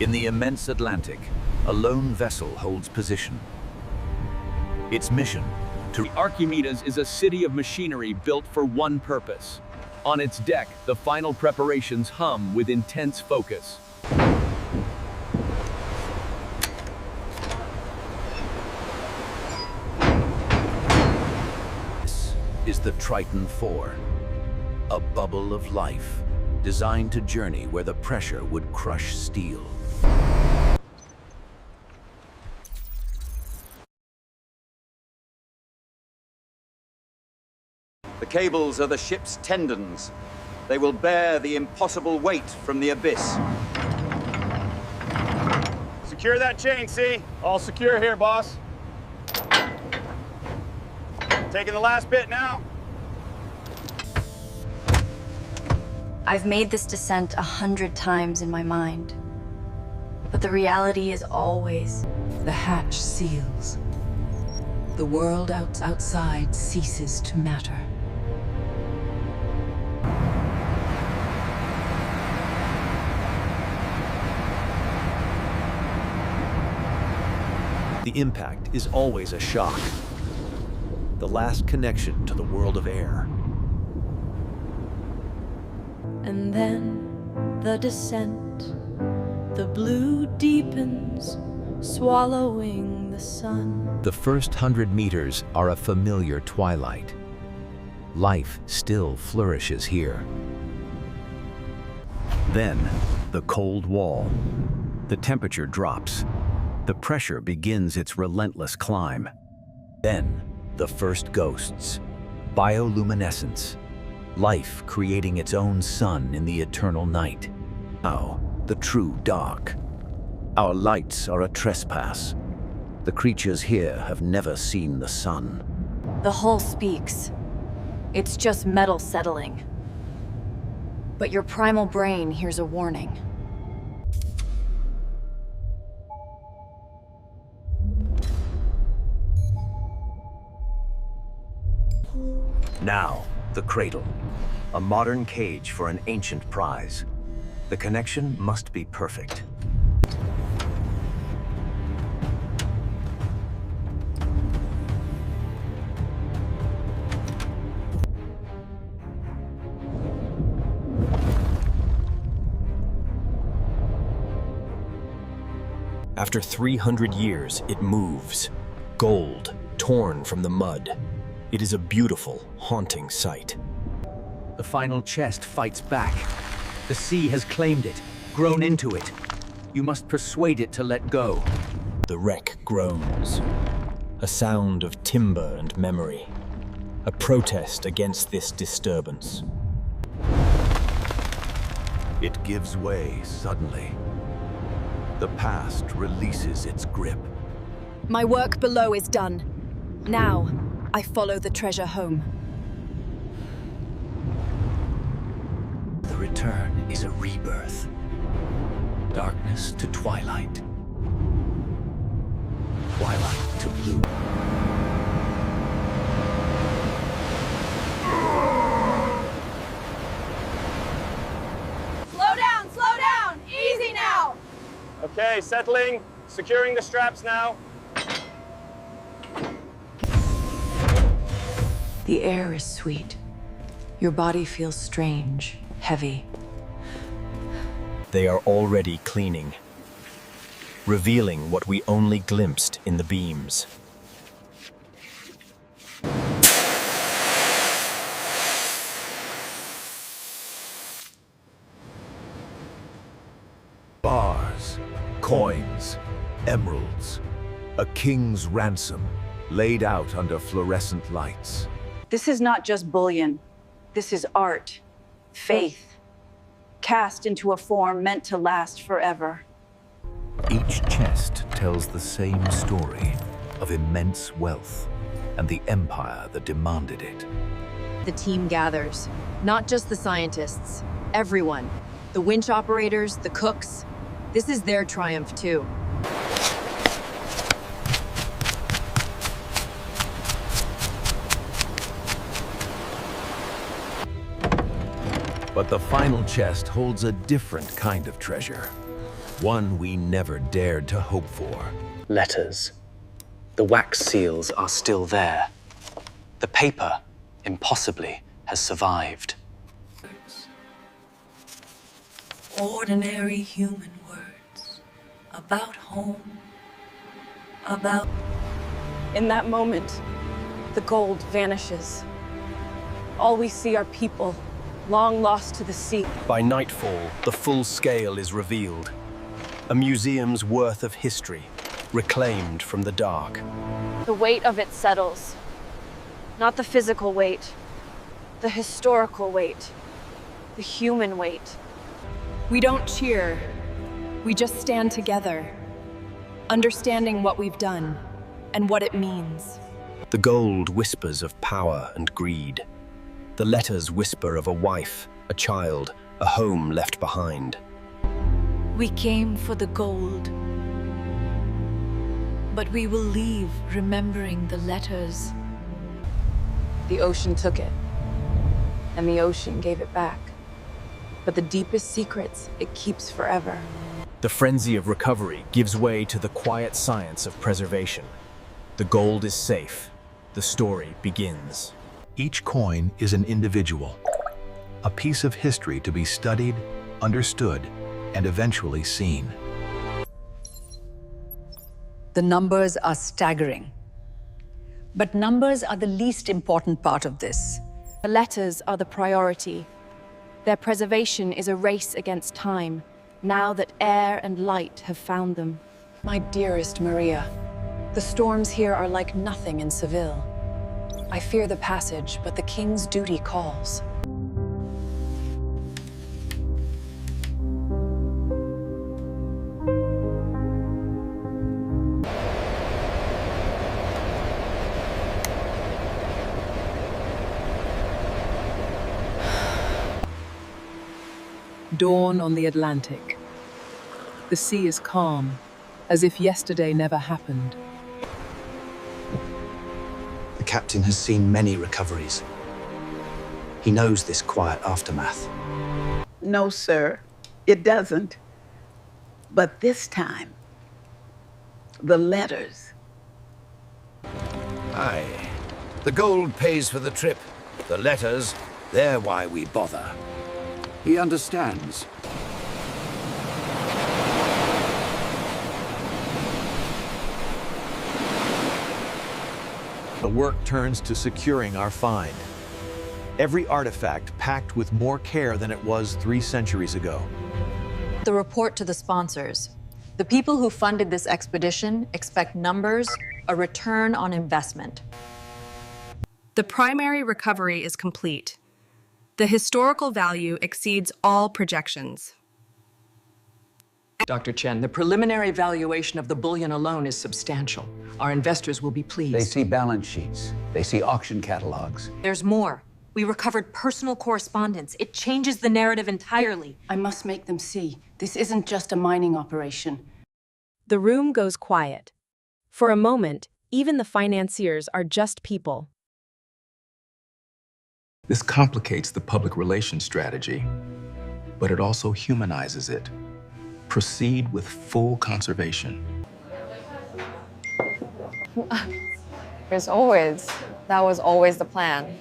In the immense Atlantic, a lone vessel holds position. Its mission to... The Archimedes is a city of machinery built for one purpose. On its deck, the final preparations hum with intense focus. This is the Triton 4, a bubble of life designed to journey where the pressure would crush steel. The cables are the ship's tendons. They will bear the impossible weight from the abyss. Secure that chain, see? All secure here, boss. Taking the last bit now. I've made this descent 100 times in my mind. But the reality is always... The hatch seals. The world outside ceases to matter. The impact is always a shock. The last connection to the world of air. And then the descent, the blue deepens, swallowing the sun. The first 100 meters are a familiar twilight. Life still flourishes here. Then, the cold wall. The temperature drops. The pressure begins its relentless climb. Then, the first ghosts. Bioluminescence. Life creating its own sun in the eternal night. Now, the true dark. Our lights are a trespass. The creatures here have never seen the sun. The hull speaks. It's just metal settling. But your primal brain hears a warning. Now, the cradle. A modern cage for an ancient prize. The connection must be perfect. After 300 years, it moves. Gold, torn from the mud. It is a beautiful, haunting sight. The final chest fights back. The sea has claimed it, grown into it. You must persuade it to let go. The wreck groans. A sound of timber and memory. A protest against this disturbance. It gives way suddenly. The past releases its grip. My work below is done. Now, I follow the treasure home. The return is a rebirth. Darkness to twilight. Twilight to blue. Slow down! Easy now! Okay, settling. Securing the straps now. The air is sweet. Your body feels strange, heavy. They are already cleaning, revealing what we only glimpsed in the beams. Bars, coins, emeralds. A king's ransom laid out under fluorescent lights. This is not just bullion. This is art, faith, cast into a form meant to last forever. Each chest tells the same story of immense wealth and the empire that demanded it. The team gathers, not just the scientists, everyone. The winch operators, the cooks. This is their triumph too. But the final chest holds a different kind of treasure. one we never dared to hope for. Letters. The wax seals are still there. The paper, impossibly, has survived. Ordinary human words about home, about... In that moment, the gold vanishes. All we see are people, long lost to the sea. By nightfall, the full scale is revealed. A museum's worth of history, reclaimed from the dark. The weight of it settles. Not the physical weight, the historical weight, the human weight. We don't cheer. We just stand together, understanding what we've done and what it means. The gold whispers of power and greed. The letters whisper of a wife, a child, a home left behind. We came for the gold, but we will leave remembering the letters. The ocean took it, and the ocean gave it back. But the deepest secrets, it keeps forever. The frenzy of recovery gives way to the quiet science of preservation. The gold is safe. The story begins. Each coin is an individual, a piece of history to be studied, understood, and eventually seen. The numbers are staggering. But numbers are the least important part of this. The letters are the priority. Their preservation is a race against time, now that air and light have found them. My dearest Maria, the storms here are like nothing in Seville. I fear the passage, but the king's duty calls. Dawn on the Atlantic. The sea is calm, as if yesterday never happened. The captain has seen many recoveries. He knows this quiet aftermath. No, sir, it doesn't. But this time, the letters. Aye. The gold pays for the trip. The letters, they're why we bother. He understands. The work turns to securing our find. Every artifact packed with more care than it was 3 centuries ago. The report to the sponsors. The people who funded this expedition expect numbers, a return on investment. The primary recovery is complete. The historical value exceeds all projections. Dr. Chen, the preliminary valuation of the bullion alone is substantial. Our investors will be pleased. They see balance sheets. They see auction catalogs. There's more. We recovered personal correspondence. It changes the narrative entirely. I must make them see. This isn't just a mining operation. The room goes quiet. For a moment, even the financiers are just people. This complicates the public relations strategy, but it also humanizes it. Proceed with full conservation. As always, that was always the plan.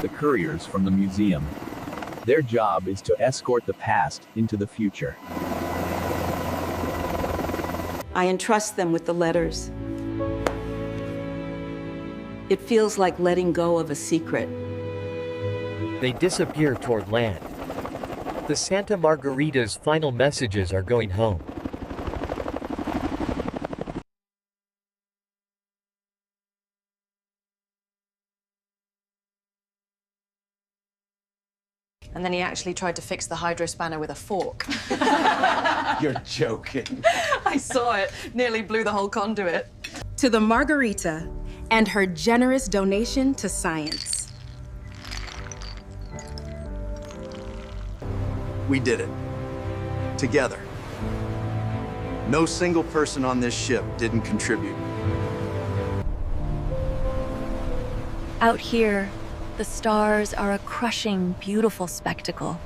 The couriers from the museum. Their job is to escort the past into the future. I entrust them with the letters. It feels like letting go of a secret. They disappear toward land. The Santa Margarita's final messages are going home. And then he actually tried to fix the hydro spanner with a fork. You're joking. I saw it. Nearly blew the whole conduit. To the Margarita and her generous donation to science. We did it. Together. No single person on this ship didn't contribute. Out here, the stars are a crushing, beautiful spectacle.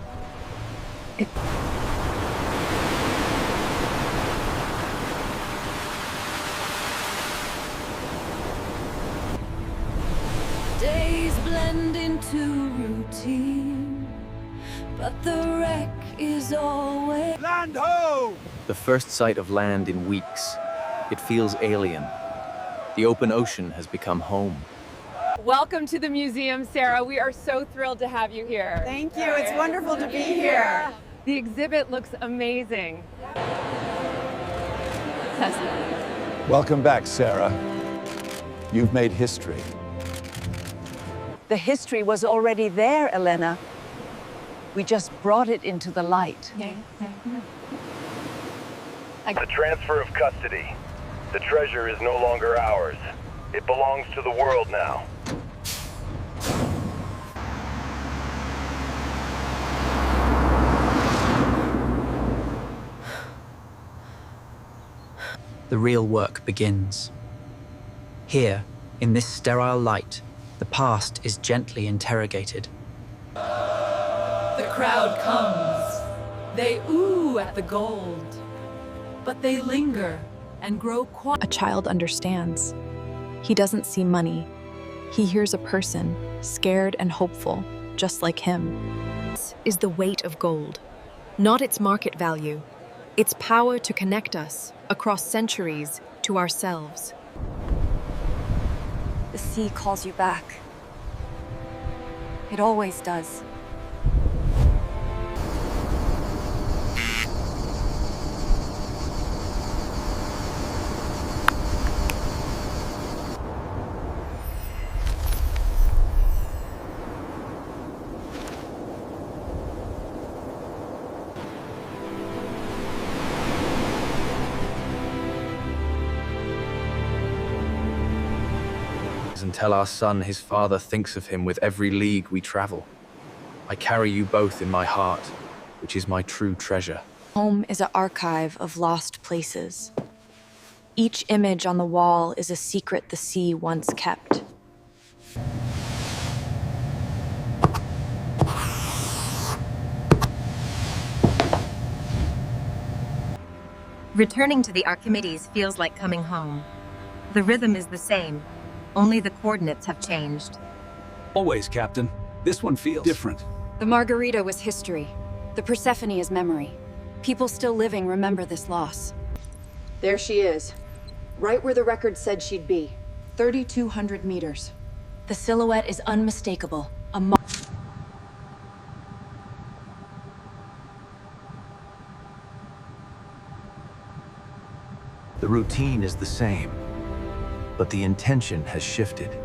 Days blend into routine, but the wreck is always... Land ho! The first sight of land in weeks. It feels alien. The open ocean has become home. Welcome to the museum, Sarah. We are so thrilled to have you here. Thank you. It's wonderful to be here. The exhibit looks amazing. Welcome back, Sarah. You've made history. The history was already there, Elena. We just brought it into the light. The transfer of custody. The treasure is no longer ours. It belongs to the world now. The real work begins. Here, in this sterile light, the past is gently interrogated. The crowd comes. They ooh at the gold. But they linger and grow quiet. A child understands. He doesn't see money. He hears a person, scared and hopeful, just like him. This is the weight of gold, not its market value, its power to connect us across centuries to ourselves. The sea calls you back. It always does. And tell our son his father thinks of him with every league we travel. I carry you both in my heart, which is my true treasure. Home is an archive of lost places. Each image on the wall is a secret the sea once kept. Returning to the Archimedes feels like coming home. The rhythm is the same. Only the coordinates have changed. Always, Captain. This one feels different. The Margarita was history. The Persephone is memory. People still living remember this loss. There she is. Right where the record said she'd be. 3,200 meters. The silhouette is unmistakable. The routine is the same, but the intention has shifted.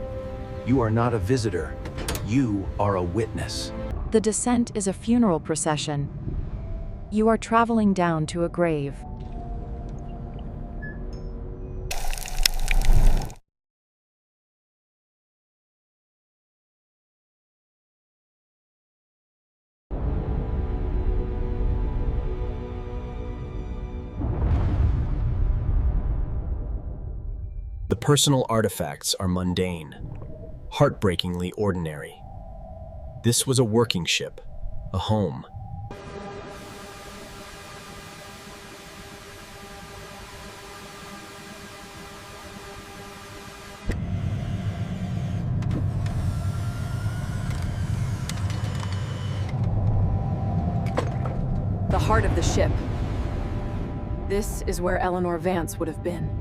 You are not a visitor. You are a witness. The descent is a funeral procession. You are traveling down to a grave. The personal artifacts are mundane, heartbreakingly ordinary. This was a working ship, a home. The heart of the ship. This is where Eleanor Vance would have been,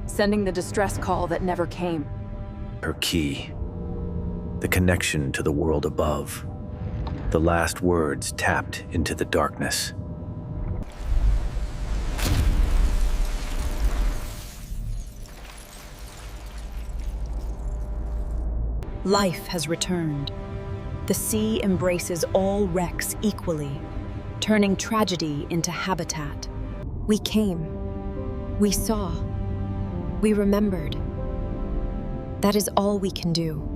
sending the distress call that never came. Her key. The connection to the world above. The last words tapped into the darkness. Life has returned. The sea embraces all wrecks equally, turning tragedy into habitat. We came. We saw. We remembered. That is all we can do.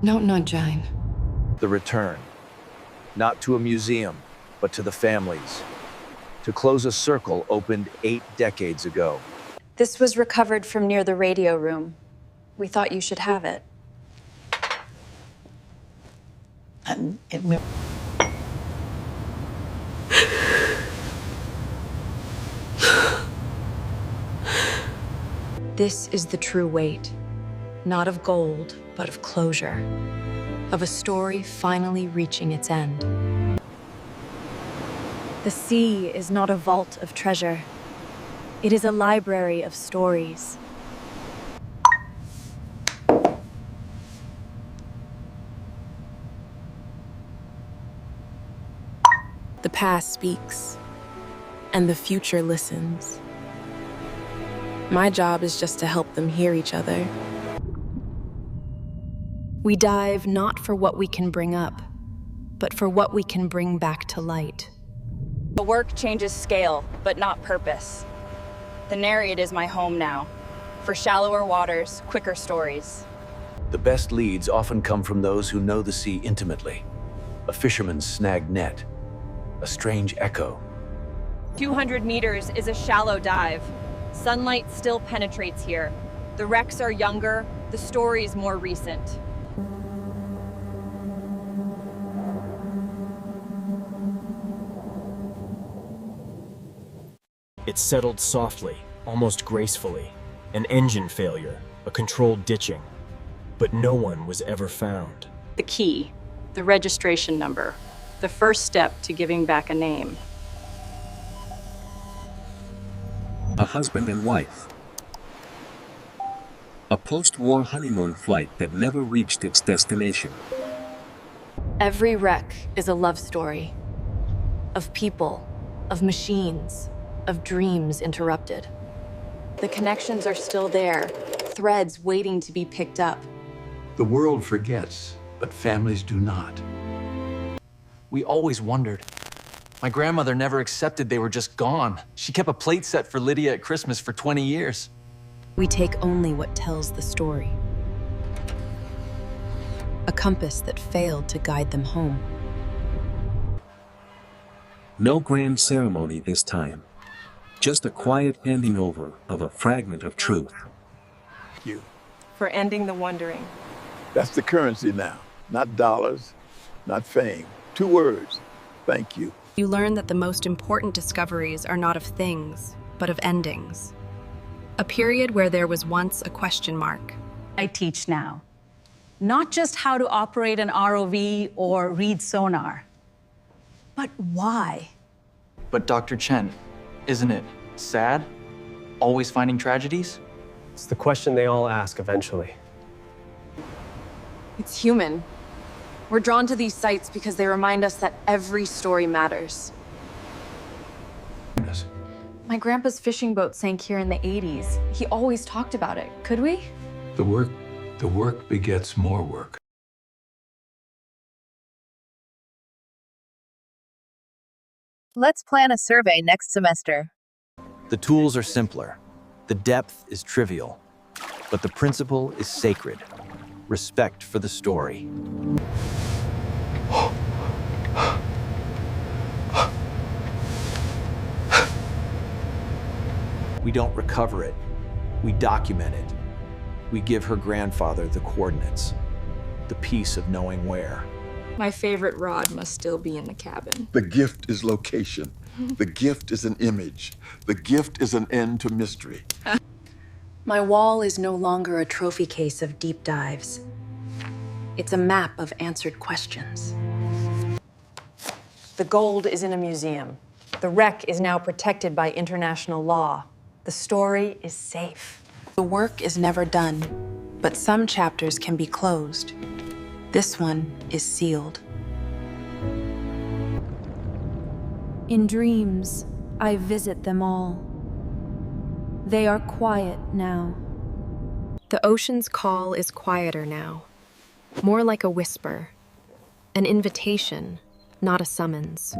Not Jane. The return. Not to a museum, but to the families. To close a circle opened 8 decades ago. This was recovered from near the radio room. We thought you should have it. And it will. This is the true weight. Not of gold, but of closure. Of a story finally reaching its end. The sea is not a vault of treasure. It is a library of stories. The past speaks, and the future listens. My job is just to help them hear each other. We dive not for what we can bring up, but for what we can bring back to light. The work changes scale, but not purpose. The Nereid is my home now. For shallower waters, quicker stories. The best leads often come from those who know the sea intimately. A fisherman's snagged net, a strange echo. 200 meters is a shallow dive. Sunlight still penetrates here. The wrecks are younger, the stories more recent. It settled softly, almost gracefully. An engine failure, a controlled ditching. But no one was ever found. The key, the registration number, the first step to giving back a name. A husband and wife. A post-war honeymoon flight that never reached its destination. Every wreck is a love story. Of people, of machines, of dreams interrupted. The connections are still there, threads waiting to be picked up. The world forgets, but families do not. We always wondered. My grandmother never accepted they were just gone. She kept a plate set for Lydia at Christmas for 20 years. We take only what tells the story. A compass that failed to guide them home. No grand ceremony this time. Just a quiet handing over of a fragment of truth. You. For ending the wondering. That's the currency now. Not dollars, not fame. 2 words. Thank you. You learn that the most important discoveries are not of things, but of endings. A period where there was once a question mark. I teach now. Not just how to operate an ROV or read sonar, but why? But Dr. Chen, isn't it sad? Always finding tragedies? It's the question they all ask eventually. It's human. We're drawn to these sites because they remind us that every story matters. My grandpa's fishing boat sank here in the 80s. He always talked about it. Could we? The work begets more work. Let's plan a survey next semester. The tools are simpler. The depth is trivial. But the principle is sacred. Respect for the story. We don't recover it. We document it. We give her grandfather the coordinates. The peace of knowing where. My favorite rod must still be in the cabin. The gift is location. The gift is an image. The gift is an end to mystery. My wall is no longer a trophy case of deep dives. It's a map of answered questions. The gold is in a museum. The wreck is now protected by international law. The story is safe. The work is never done, but some chapters can be closed. This one is sealed. In dreams, I visit them all. They are quiet now. The ocean's call is quieter now, more like a whisper, an invitation, not a summons.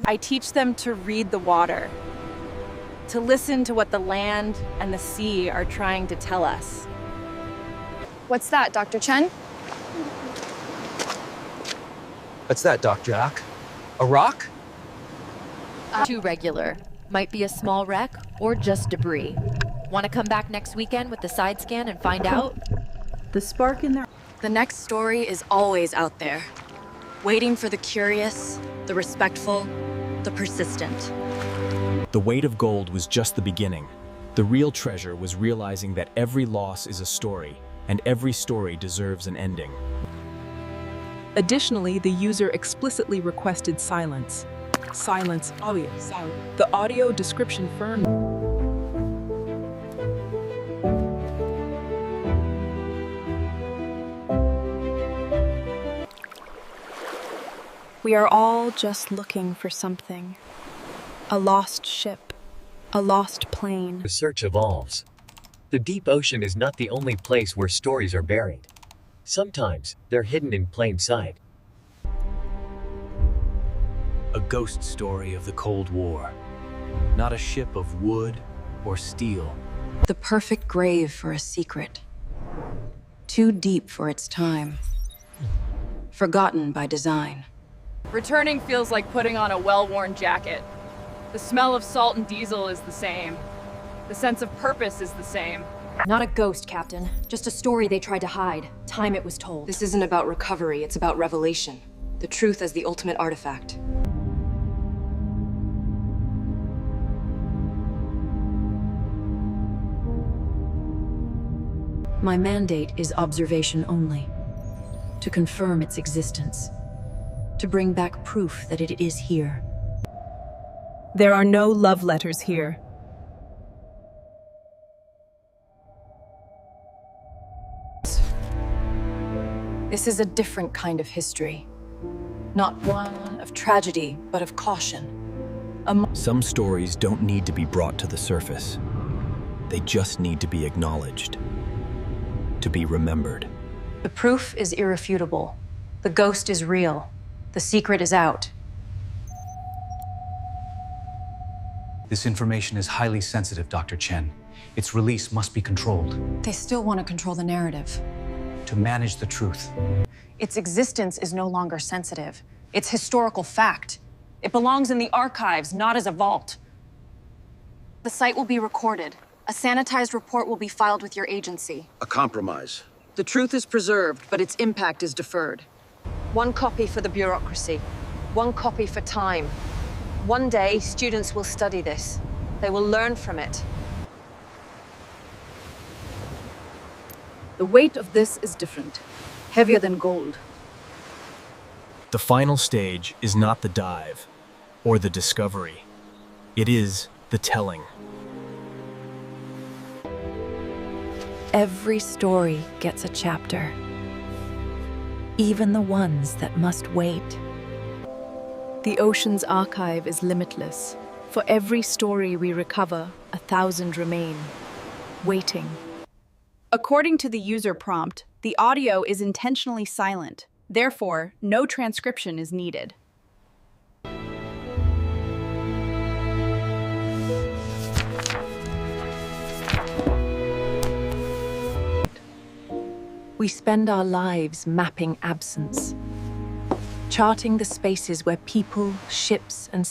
I teach them to read the water, to listen to what the land and the sea are trying to tell us. What's that, Dr. Chen? What's that, Doc Jack? A rock? Too regular. Might be a small wreck or just debris. Want to come back next weekend with the side scan and find out? The spark in their... The next story is always out there, waiting for the curious, the respectful, the persistent. The weight of gold was just the beginning. The real treasure was realizing that every loss is a story, and every story deserves an ending. Additionally, the user explicitly requested silence. Silence, audio, silence. The audio description firm. We are all just looking for something. A lost ship, a lost plane. The search evolves. The deep ocean is not the only place where stories are buried. Sometimes, they're hidden in plain sight. A ghost story of the Cold War. Not a ship of wood or steel. The perfect grave for a secret. Too deep for its time. Forgotten by design. Returning feels like putting on a well-worn jacket. The smell of salt and diesel is the same. The sense of purpose is the same. Not a ghost, Captain. Just a story they tried to hide. Time it was told. This isn't about recovery, it's about revelation. The truth as the ultimate artifact. My mandate is observation only. To confirm its existence. To bring back proof that it is here. There are no love letters here. This is a different kind of history. Not one of tragedy, but of caution. Some stories don't need to be brought to the surface. They just need to be acknowledged. To be remembered. The proof is irrefutable. The ghost is real. The secret is out. This information is highly sensitive, Dr. Chen. Its release must be controlled. They still want to control the narrative. To manage the truth. Its existence is no longer sensitive. It's historical fact. It belongs in the archives, not as a vault. The site will be recorded. A sanitized report will be filed with your agency. A compromise. The truth is preserved, but its impact is deferred. One copy for the bureaucracy. One copy for time. One day, students will study this. They will learn from it. The weight of this is different. Heavier than gold. The final stage is not the dive or the discovery. It is the telling. Every story gets a chapter. Even the ones that must wait. The ocean's archive is limitless. For every story we recover, 1,000 remain, waiting. According to the user prompt, the audio is intentionally silent. Therefore, no transcription is needed. We spend our lives mapping absence, charting the spaces where people, ships, and